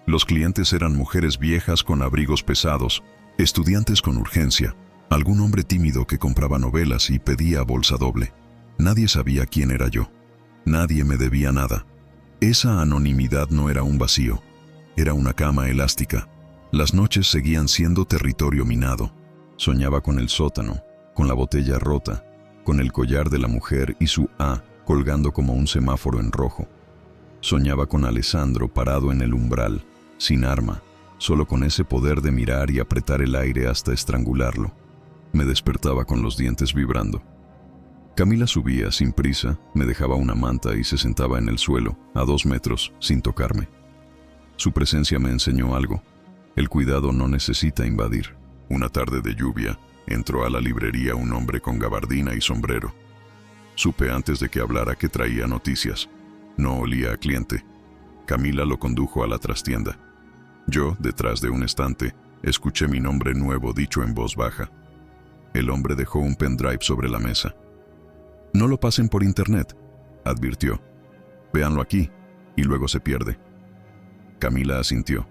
Speaker 1: Los clientes eran mujeres viejas con abrigos pesados, estudiantes con urgencia, algún hombre tímido que compraba novelas y pedía bolsa doble. Nadie sabía quién era yo. Nadie me debía nada. Esa anonimidad no era un vacío, era una cama elástica. Las noches seguían siendo territorio minado. Soñaba con el sótano, con la botella rota, con el collar de la mujer y su A colgando como un semáforo en rojo. Soñaba con Alessandro parado en el umbral, sin arma, solo con ese poder de mirar y apretar el aire hasta estrangularlo. Me despertaba con los dientes vibrando. Camila subía sin prisa, me dejaba una manta y se sentaba en el suelo, a 2 metros, sin tocarme. Su presencia me enseñó algo. El cuidado no necesita invadir. Una tarde de lluvia, entró a la librería un hombre con gabardina y sombrero. Supe antes de que hablara que traía noticias. No olía a cliente. Camila lo condujo a la trastienda. Yo, detrás de un estante, escuché mi nombre nuevo dicho en voz baja. El hombre dejó un pendrive sobre la mesa. «No lo pasen por internet», advirtió. «Véanlo aquí», y luego se pierde. Camila asintió.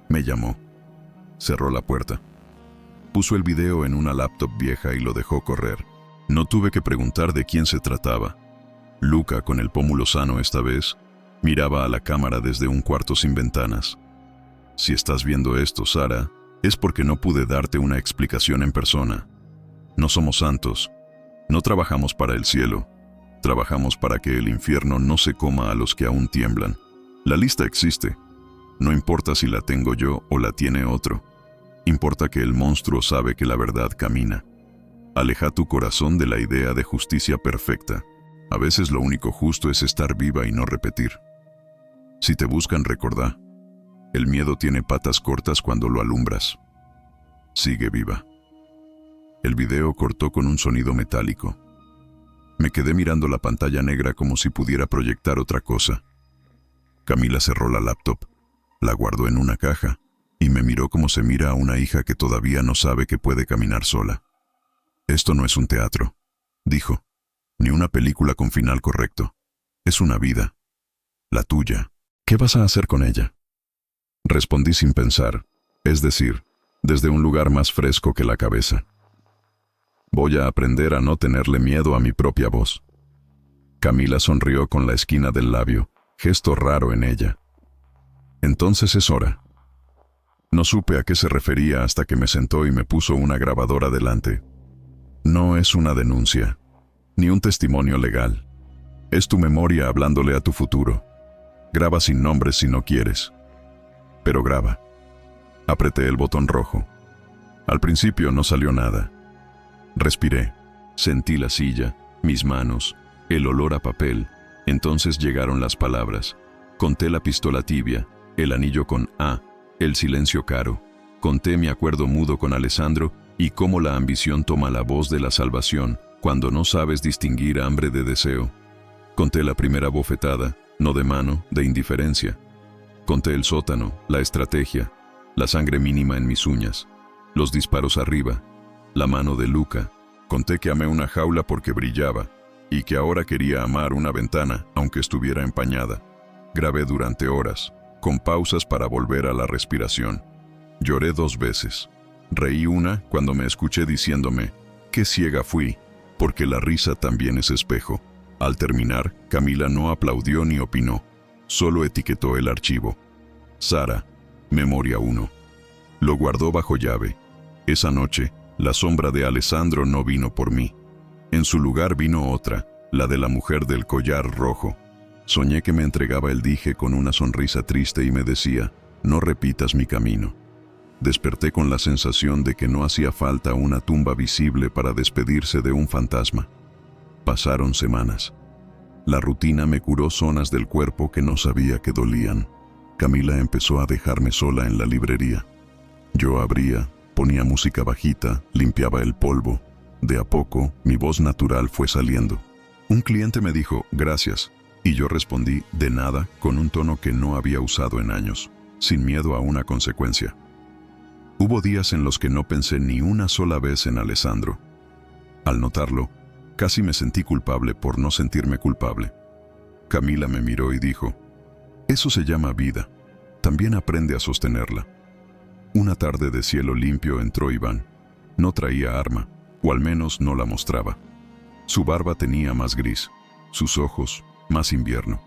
Speaker 1: Me llamó. Cerró la puerta. Puso el video en una laptop vieja y lo dejó correr. No tuve que preguntar de quién se trataba. Luca, con el pómulo sano esta vez, miraba a la cámara desde un cuarto sin ventanas. «Si estás viendo esto, Sara, es porque no pude darte una explicación en persona. No somos santos. No trabajamos para el cielo. Trabajamos para que el infierno no se coma a los que aún tiemblan. La lista existe. No importa si la tengo yo o la tiene otro. Importa que el monstruo sabe que la verdad camina. Aleja tu corazón de la idea de justicia perfecta. A veces lo único justo es estar viva y no repetir. Si te buscan, recordá. El miedo tiene patas cortas cuando lo alumbras. Sigue viva». El video cortó con un sonido metálico. Me quedé mirando la pantalla negra como si pudiera proyectar otra cosa. Camila cerró la laptop, la guardó en una caja y me miró como se mira a una hija que todavía no sabe que puede caminar sola. «Esto no es un teatro», dijo, «ni una película con final correcto. Es una vida. La tuya. ¿Qué vas a hacer con ella?». Respondí sin pensar, es decir, desde un lugar más fresco que la cabeza. «Voy a aprender a no tenerle miedo a mi propia voz». Camila sonrió con la esquina del labio, gesto raro en ella. «Entonces es hora». No supe a qué se refería hasta que me sentó y me puso una grabadora delante. «No es una denuncia, ni un testimonio legal. Es tu memoria hablándole a tu futuro. Graba sin nombres si no quieres. Pero graba». Apreté el botón rojo. Al principio no salió nada. Respiré. Sentí la silla, mis manos, el olor a papel. Entonces llegaron las palabras. Conté la pistola tibia, el anillo con A, el silencio caro. Conté mi acuerdo mudo con Alessandro y cómo la ambición toma la voz de la salvación cuando no sabes distinguir hambre de deseo. Conté la primera bofetada, no de mano, de indiferencia. Conté el sótano, la estrategia, la sangre mínima en mis uñas, los disparos arriba, la mano de Luca. Conté que amé una jaula porque brillaba y que ahora quería amar una ventana aunque estuviera empañada. Grabé durante horas, con pausas para volver a la respiración. Lloré 2 veces. Reí una cuando me escuché diciéndome, «Qué ciega fui», porque la risa también es espejo. Al terminar, Camila no aplaudió ni opinó, solo etiquetó el archivo. «Sara, memoria 1». Lo guardó bajo llave. Esa noche, la sombra de Alessandro no vino por mí. En su lugar vino otra, la de la mujer del collar rojo. Soñé que me entregaba el dije con una sonrisa triste y me decía, «No repitas mi camino». Desperté con la sensación de que no hacía falta una tumba visible para despedirse de un fantasma. Pasaron semanas. La rutina me curó zonas del cuerpo que no sabía que dolían. Camila empezó a dejarme sola en la librería. Yo abría, ponía música bajita, limpiaba el polvo. De a poco, mi voz natural fue saliendo. Un cliente me dijo, «Gracias», y yo respondí, «De nada», con un tono que no había usado en años, sin miedo a una consecuencia. Hubo días en los que no pensé ni una sola vez en Alessandro. Al notarlo, casi me sentí culpable por no sentirme culpable. Camila me miró y dijo, «Eso se llama vida. También aprende a sostenerla». Una tarde de cielo limpio entró Iván. No traía arma, o al menos no la mostraba. Su barba tenía más gris, sus ojos más invierno.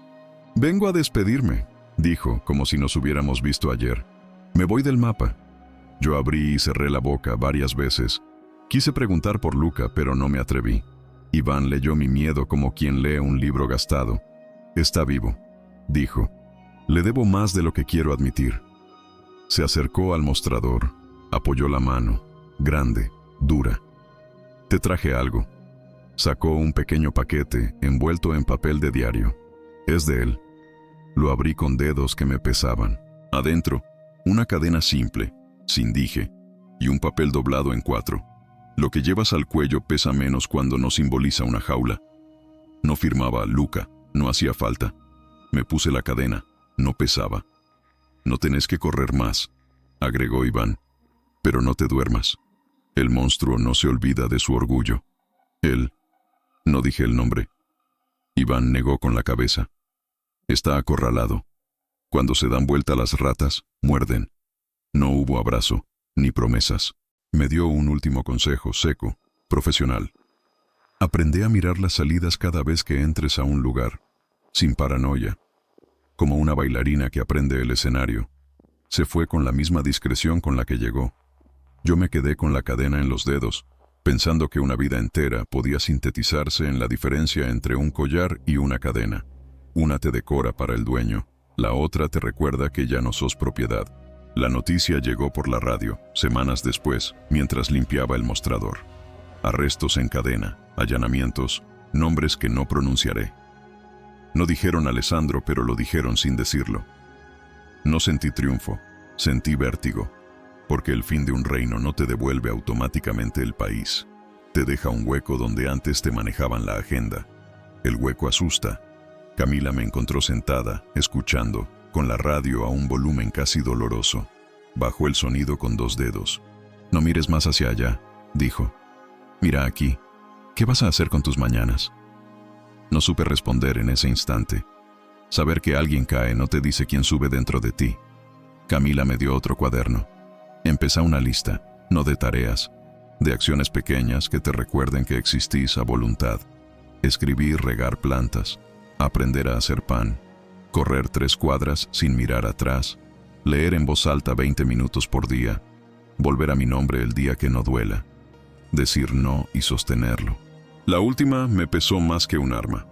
Speaker 1: «Vengo a despedirme», dijo, como si nos hubiéramos visto ayer. «Me voy del mapa». Yo abrí y cerré la boca varias veces. Quise preguntar por Luca, pero no me atreví. Iván leyó mi miedo como quien lee un libro gastado. «Está vivo», dijo. «Le debo más de lo que quiero admitir». Se acercó al mostrador, apoyó la mano, grande, dura. Te traje algo. Sacó un pequeño paquete envuelto en papel de diario. Es de él. Lo abrí con dedos que me pesaban. Adentro, una cadena simple, sin dije, y un papel doblado en 4. Lo que llevas al cuello pesa menos cuando no simboliza una jaula. No firmaba Luca, no hacía falta. Me puse la cadena, no pesaba. No tenés que correr más, agregó Iván. Pero no te duermas. El monstruo no se olvida de su orgullo. Él. No dije el nombre. Iván negó con la cabeza. Está acorralado. Cuando se dan vuelta las ratas, muerden. No hubo abrazo, ni promesas. Me dio un último consejo seco, profesional. Aprende a mirar las salidas cada vez que entres a un lugar, sin paranoia. Como una bailarina que aprende el escenario. Se fue con la misma discreción con la que llegó. Yo me quedé con la cadena en los dedos, pensando que una vida entera podía sintetizarse en la diferencia entre un collar y una cadena. Una te decora para el dueño, la otra te recuerda que ya no sos propiedad. La noticia llegó por la radio, semanas después, mientras limpiaba el mostrador. Arrestos en cadena, allanamientos, nombres que no pronunciaré. No dijeron Alessandro, pero lo dijeron sin decirlo. No sentí triunfo, sentí vértigo, porque el fin de un reino no te devuelve automáticamente el país. Te deja un hueco donde antes te manejaban la agenda. El hueco asusta. Camila me encontró sentada, escuchando, con la radio a un volumen casi doloroso. Bajó el sonido con 2 dedos. No mires más hacia allá, dijo. Mira aquí. ¿Qué vas a hacer con tus mañanas? No supe responder en ese instante. Saber que alguien cae no te dice quién sube dentro de ti. Camila me dio otro cuaderno. Empezá una lista, no de tareas, de acciones pequeñas que te recuerden que existís a voluntad. Escribir, regar plantas, aprender a hacer pan, correr 3 cuadras sin mirar atrás, leer en voz alta 20 minutos por día, volver a mi nombre el día que no duela, decir no y sostenerlo. La última me pesó más que un arma.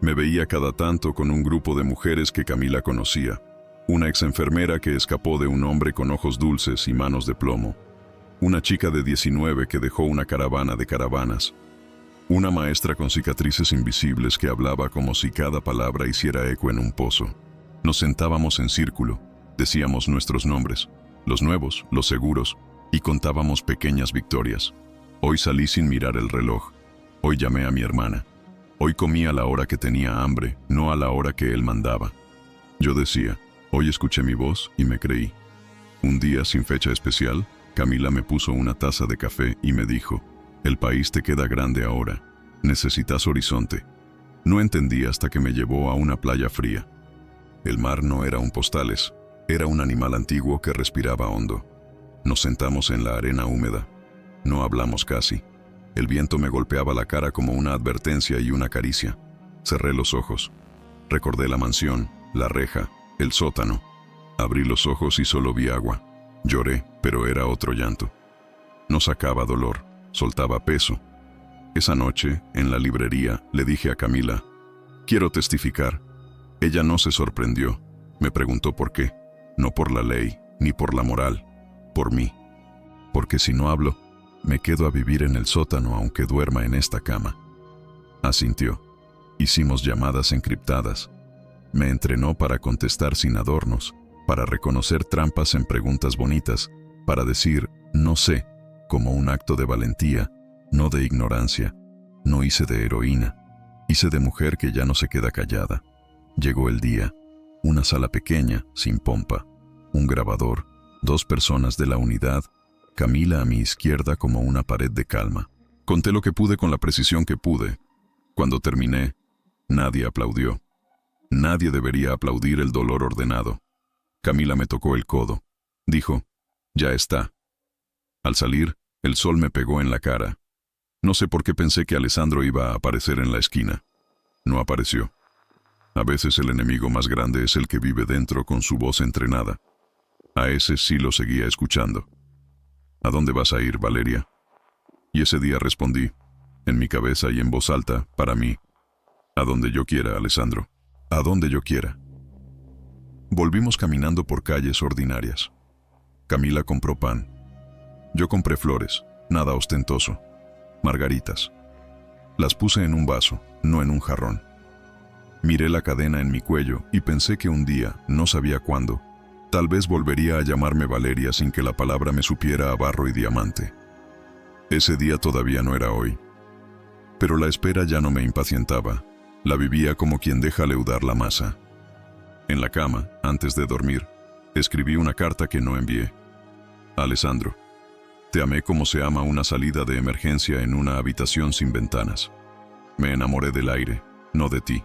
Speaker 1: Me veía cada tanto con un grupo de mujeres que Camila conocía, una exenfermera que escapó de un hombre con ojos dulces y manos de plomo, una chica de 19 que dejó una caravana de caravanas, una maestra con cicatrices invisibles que hablaba como si cada palabra hiciera eco en un pozo. Nos sentábamos en círculo, decíamos nuestros nombres, los nuevos, los seguros, y contábamos pequeñas victorias. Hoy salí sin mirar el reloj. Hoy llamé a mi hermana. Hoy comí a la hora que tenía hambre, no a la hora que él mandaba. Yo decía, hoy escuché mi voz y me creí. Un día sin fecha especial, Camila me puso una taza de café y me dijo, el país te queda grande ahora, necesitas horizonte. No entendí hasta que me llevó a una playa fría. El mar no era un Postales, era un animal antiguo que respiraba hondo. Nos sentamos en la arena húmeda. No hablamos casi. El viento me golpeaba la cara como una advertencia y una caricia. Cerré los ojos. Recordé la mansión, la reja, el sótano. Abrí los ojos y solo vi agua. Lloré, pero era otro llanto. No sacaba dolor, soltaba peso. Esa noche, en la librería, le dije a Camila, quiero testificar. Ella no se sorprendió. Me preguntó por qué. No por la ley, ni por la moral. Por mí. Porque si no hablo, me quedo a vivir en el sótano aunque duerma en esta cama. Asintió. Hicimos llamadas encriptadas. Me entrenó para contestar sin adornos, para reconocer trampas en preguntas bonitas, para decir, no sé, como un acto de valentía, no de ignorancia. No hice de heroína, hice de mujer que ya no se queda callada. Llegó el día, una sala pequeña, sin pompa, un grabador, 2 personas de la unidad, Camila a mi izquierda como una pared de calma. Conté lo que pude con la precisión que pude. Cuando terminé, nadie aplaudió. Nadie debería aplaudir el dolor ordenado. Camila me tocó el codo. Dijo, ya está. Al salir, el sol me pegó en la cara. No sé por qué pensé que Alessandro iba a aparecer en la esquina. No apareció. A veces el enemigo más grande es el que vive dentro con su voz entrenada. A ese sí lo seguía escuchando. ¿A dónde vas a ir, Valeria? Y ese día respondí, en mi cabeza y en voz alta, para mí, a donde yo quiera, Alessandro, a donde yo quiera. Volvimos caminando por calles ordinarias. Camila compró pan. Yo compré flores, nada ostentoso. margaritas. Las puse en un vaso, no en un jarrón. Miré la cadena en mi cuello y pensé que un día, no sabía cuándo, tal vez volvería a llamarme Valeria sin que la palabra me supiera a barro y diamante. Ese día todavía no era hoy. Pero la espera ya no me impacientaba. La vivía como quien deja leudar la masa. En la cama, antes de dormir, escribí una carta que no envié. Alessandro, te amé como se ama una salida de emergencia en una habitación sin ventanas. Me enamoré del aire, no de ti.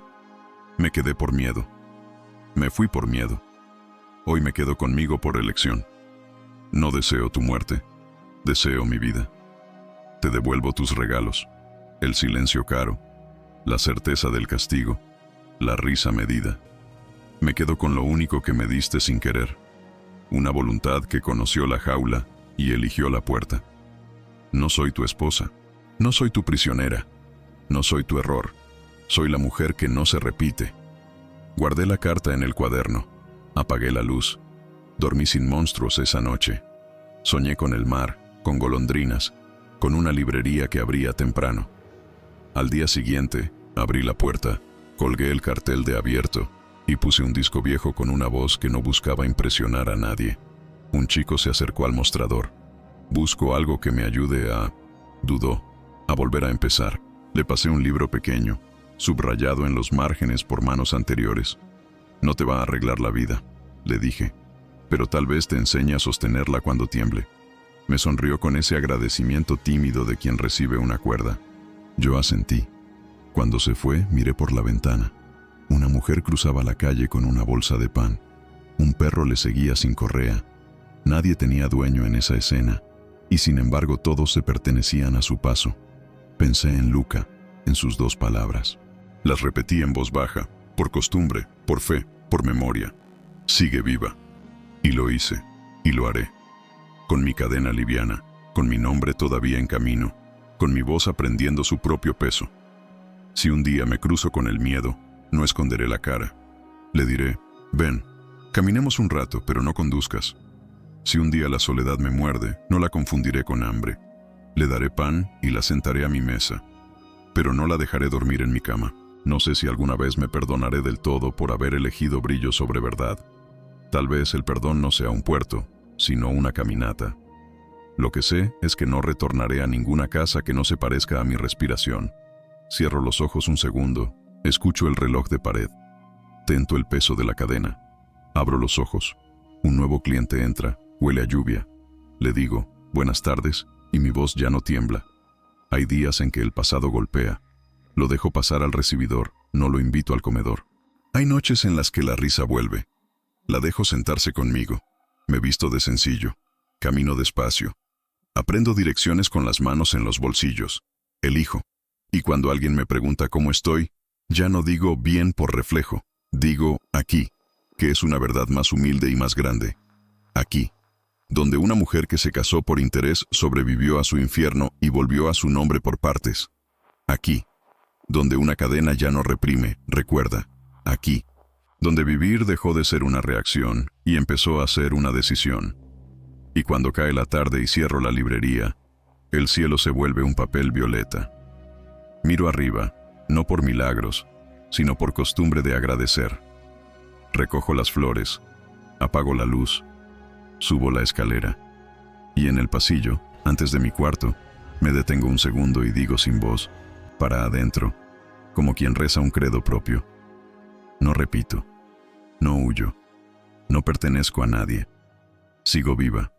Speaker 1: Me quedé por miedo. Me fui por miedo. Hoy me quedo conmigo por elección. No deseo tu muerte, deseo mi vida. Te devuelvo tus regalos, el silencio caro, la certeza del castigo, la risa medida. Me quedo con lo único que me diste sin querer, una voluntad que conoció la jaula y eligió la puerta. No soy tu esposa, no soy tu prisionera, no soy tu error, soy la mujer que no se repite. Guardé la carta en el cuaderno, apagué la luz, dormí sin monstruos esa noche. Soñé con el mar, con golondrinas, con una librería que abría temprano. Al día siguiente, abrí la puerta, colgué el cartel de abierto y puse un disco viejo con una voz que no buscaba impresionar a nadie. Un chico se acercó al mostrador. Busco algo que me ayude a... Dudó, a volver a empezar. Le pasé un libro pequeño, subrayado en los márgenes por manos anteriores. No te va a arreglar la vida, le dije, pero tal vez te enseñe a sostenerla cuando tiemble. Me sonrió con ese agradecimiento tímido de quien recibe una cuerda. Yo asentí. Cuando se fue, miré por la ventana. Una mujer cruzaba la calle con una bolsa de pan. Un perro le seguía sin correa. Nadie tenía dueño en esa escena, y sin embargo todos se pertenecían a su paso. Pensé en Luca, en sus 2 palabras. Las repetí en voz baja, por costumbre, por fe, por memoria. Sigue viva. Y lo hice, y lo haré. Con mi cadena liviana, con mi nombre todavía en camino, con mi voz aprendiendo su propio peso. Si un día me cruzo con el miedo, no esconderé la cara. Le diré, ven, caminemos un rato, pero no conduzcas. Si un día la soledad me muerde, no la confundiré con hambre. Le daré pan y la sentaré a mi mesa, pero no la dejaré dormir en mi cama. No sé si alguna vez me perdonaré del todo por haber elegido brillo sobre verdad. Tal vez el perdón no sea un puerto, sino una caminata. Lo que sé es que no retornaré a ninguna casa que no se parezca a mi respiración. Cierro los ojos un segundo, escucho el reloj de pared. Tento el peso de la cadena. Abro los ojos. Un nuevo cliente entra, huele a lluvia. Le digo, buenas tardes, y mi voz ya no tiembla. Hay días en que el pasado golpea. Lo dejo pasar al recibidor, no lo invito al comedor. Hay noches en las que la risa vuelve. La dejo sentarse conmigo. Me visto de sencillo. Camino despacio. Aprendo direcciones con las manos en los bolsillos. Elijo. Y cuando alguien me pregunta cómo estoy, ya no digo bien por reflejo. Digo aquí, que es una verdad más humilde y más grande. Aquí, donde una mujer que se casó por interés sobrevivió a su infierno y volvió a su nombre por partes. Aquí, donde una cadena ya no reprime, recuerda. Aquí, donde vivir dejó de ser una reacción y empezó a ser una decisión. Y cuando cae la tarde y cierro la librería, el cielo se vuelve un papel violeta. Miro arriba, no por milagros, sino por costumbre de agradecer. Recojo las flores, apago la luz, subo la escalera, y en el pasillo, antes de mi cuarto, me detengo un segundo y digo sin voz, para adentro, como quien reza un credo propio. No repito, no huyo, no pertenezco a nadie, sigo viva.